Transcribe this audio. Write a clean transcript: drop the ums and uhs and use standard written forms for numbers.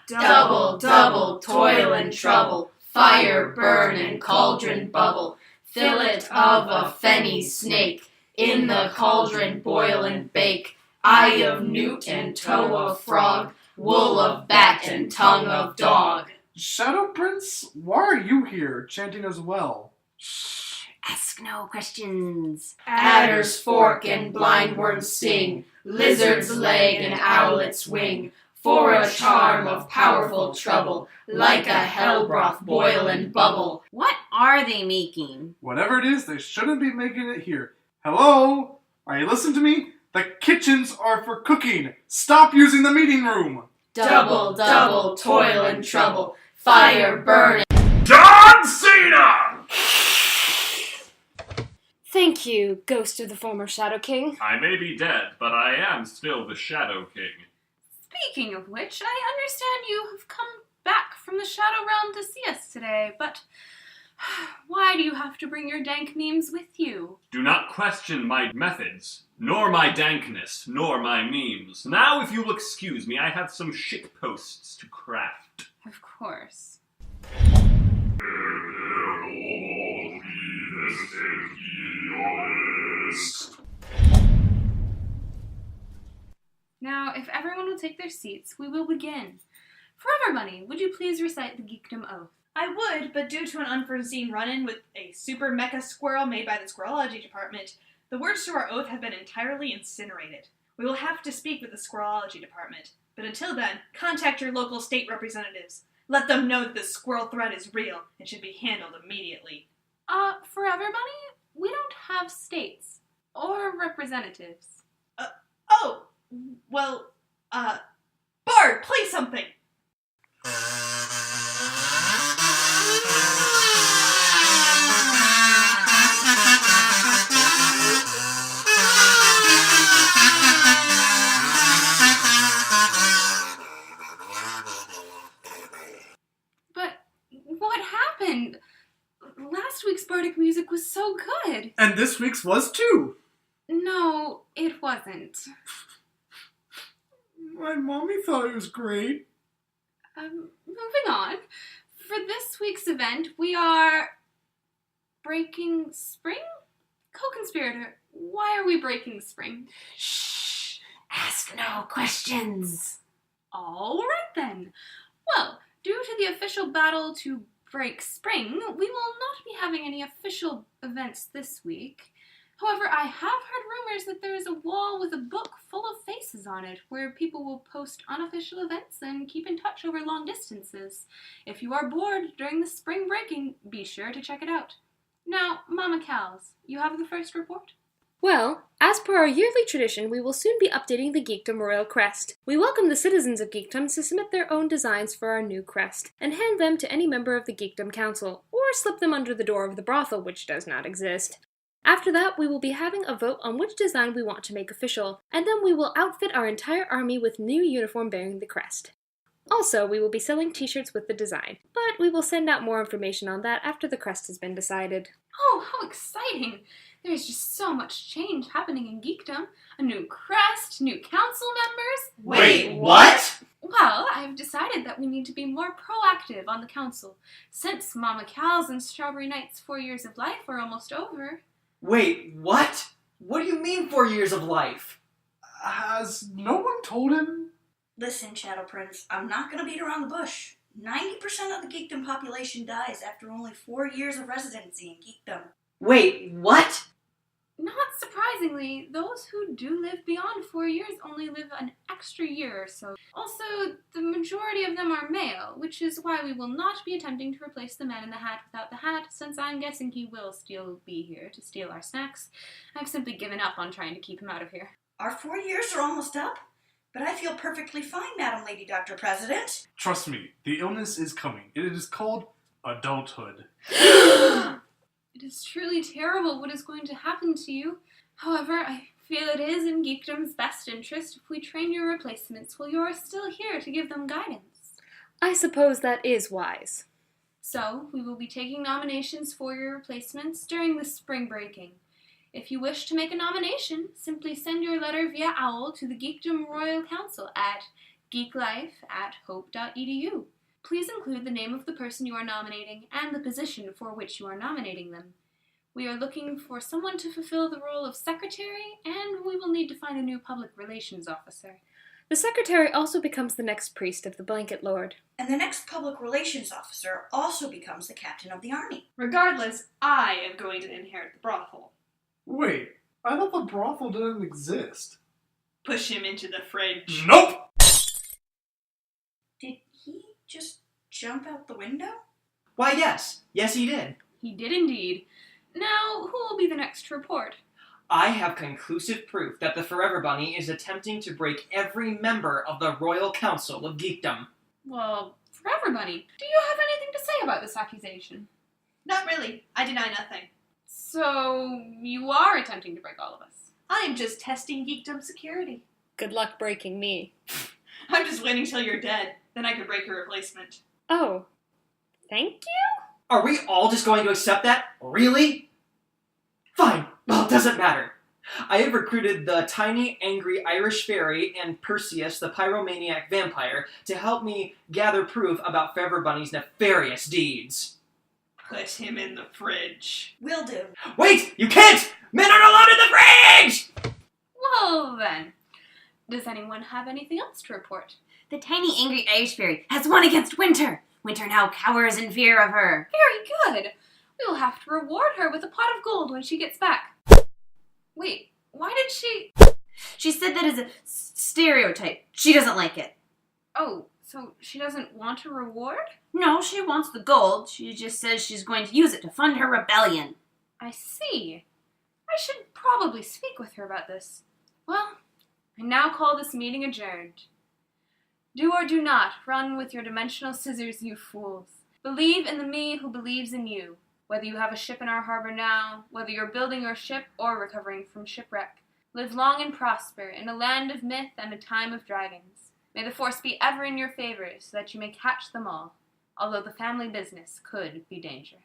Double, double, toil and trouble, fire burn and cauldron bubble, fillet of a fenny snake, in the cauldron boil and bake, eye of newt and toe of frog, wool of bat and tongue of dog. Shadow Prince, why are you here, chanting as well? Shh, ask no questions. Adder's fork and blindworm's sting, lizard's leg and owlet's wing, for a charm of powerful trouble, like a hell broth boil and bubble. What are they making? Whatever it is, they shouldn't be making it here. Hello? Are you listening to me? The kitchens are for cooking. Stop using the meeting room. Double, double, toil and trouble, fire burn. John Cena! Thank you, ghost of the former Shadow King. I may be dead, but I am still the Shadow King. Speaking of which, I understand you have come back from the Shadow Realm to see us today, but why do you have to bring your dank memes with you? Do not question my methods, nor my dankness, nor my memes. Now, if you'll excuse me, I have some shit posts to craft. Of course. Now, if everyone will take their seats, we will begin. Forever Bunny, would you please recite the Geekdom Oath? I would, but due to an unforeseen run-in with a super mecha squirrel made by the Squirrelology Department, the words to our oath have been entirely incinerated. We will have to speak with the Squirrelology Department, but until then, contact your local state representatives. Let them know that this squirrel threat is real and should be handled immediately. Forever Bunny, we don't have states or representatives. Bard, play something! But what happened? Last week's bardic music was so good. And this week's was too. No, it wasn't. My mommy thought it was great. Moving on. For this week's event, we are breaking spring? Co-conspirator, why are we breaking spring? Shh, ask no questions. All right then. Well, due to the official battle to break spring, we will not be having any official events this week. However, I have heard rumors that there is a wall with a book full of faces on it where people will post unofficial events and keep in touch over long distances. If you are bored during the spring breaking, be sure to check it out. Now, Mama Cals, you have the first report? Well, as per our yearly tradition, we will soon be updating the Geekdom Royal Crest. We welcome the citizens of Geekdom to submit their own designs for our new crest, and hand them to any member of the Geekdom Council, or slip them under the door of the brothel, which does not exist. After that, we will be having a vote on which design we want to make official, and then we will outfit our entire army with new uniform bearing the crest. Also, we will be selling t-shirts with the design, but we will send out more information on that after the crest has been decided. Oh, how exciting! There's just so much change happening in Geekdom. A new crest, new council members. Wait, what? Well, I've decided that we need to be more proactive on the council. Since Mama Cal's and Strawberry Knight's 4 years of life are almost over. Wait, what? What do you mean 4 years of life? Has no one told him? Listen, Shadow Prince, I'm not going to beat around the bush. 90% of the Geekdom population dies after only 4 years of residency in Geekdom. Wait, what? Not surprisingly, those who do live beyond 4 years only live an extra year or so. Also, the majority of them are male, which is why we will not be attempting to replace the man in the hat without the hat, since I'm guessing he will still be here to steal our snacks. I've simply given up on trying to keep him out of here. Our 4 years are almost up, but I feel perfectly fine, Madam Lady Dr. President. Trust me, the illness is coming. It is called adulthood. It is truly terrible what is going to happen to you. However, I feel it is in Geekdom's best interest if we train your replacements while you are still here to give them guidance. I suppose that is wise. So, we will be taking nominations for your replacements during the spring breaking. If you wish to make a nomination, simply send your letter via OWL to the Geekdom Royal Council at geeklife@hope.edu. Please include the name of the person you are nominating and the position for which you are nominating them. We are looking for someone to fulfill the role of secretary, and we will need to find a new public relations officer. The secretary also becomes the next priest of the Blanket Lord. And the next public relations officer also becomes the captain of the army. Regardless, I am going to inherit the brothel. Wait, I thought the brothel didn't exist. Push him into the fridge. Nope! Did he just jump out the window? Why, yes. Yes, he did. He did indeed. Now, who will be the next to report? I have conclusive proof that the Forever Bunny is attempting to break every member of the Royal Council of Geekdom. Well, Forever Bunny, do you have anything to say about this accusation? Not really. I deny nothing. So, you are attempting to break all of us. I am just testing Geekdom security. Good luck breaking me. I'm just waiting till you're dead. Then I can break your replacement. Oh, thank you? Are we all just going to accept that? Really? Fine. Well, it doesn't matter. I have recruited the tiny, angry Irish fairy and Perseus, the pyromaniac vampire, to help me gather proof about Forever Bunny's nefarious deeds. Put him in the fridge. Will do. Wait! You can't! Men aren't allowed in the fridge! Well, then. Does anyone have anything else to report? The tiny angry Irish fairy has won against Winter. Winter now cowers in fear of her. Very good. We will have to reward her with a pot of gold when she gets back. Wait, why did she... She said that is a stereotype. She doesn't like it. Oh, so she doesn't want a reward? No, she wants the gold. She just says she's going to use it to fund her rebellion. I see. I should probably speak with her about this. Well, I now call this meeting adjourned. Do or do not run with your dimensional scissors, you fools. Believe in the me who believes in you. Whether you have a ship in our harbor now, whether you're building your ship or recovering from shipwreck, live long and prosper in a land of myth and a time of dragons. May the force be ever in your favor so that you may catch them all, although the family business could be dangerous.